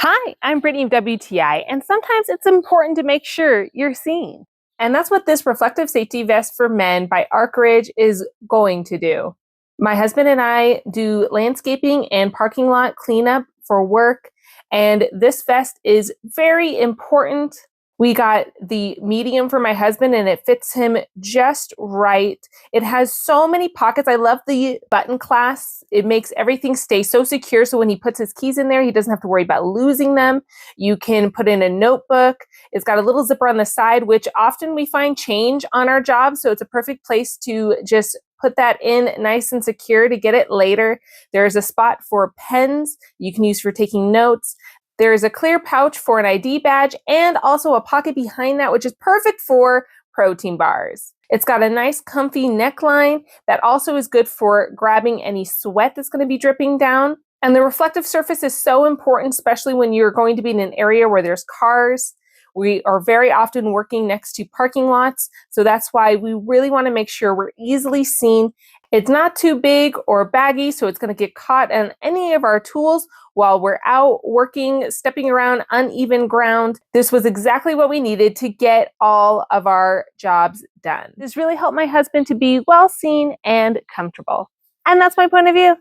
Hi, I'm Brittany of WTI, and sometimes it's important to make sure you're seen. And that's what this reflective safety vest for men by ArcRidge is going to do. My husband and I do landscaping and parking lot cleanup for work, and this vest is very important. We got the medium for my husband and it fits him just right. It has so many pockets. I love the button clasp. It makes everything stay so secure. So when he puts his keys in there, he doesn't have to worry about losing them. You can put in a notebook. It's got a little zipper on the side, which often we find change on our jobs. So it's a perfect place to just put that in nice and secure to get it later. There's a spot for pens you can use for taking notes. There is a clear pouch for an ID badge and also a pocket behind that, which is perfect for protein bars. It's got a nice comfy neckline that also is good for grabbing any sweat that's going to be dripping down. And the reflective surface is so important, especially when you're going to be in an area where there's cars. We are very often working next to parking lots, so that's why we really want to make sure we're easily seen. It's not too big or baggy, so it's going to get caught on any of our tools while we're out working, stepping around uneven ground. This was exactly what we needed to get all of our jobs done. This really helped my husband to be well seen and comfortable. And that's my point of view.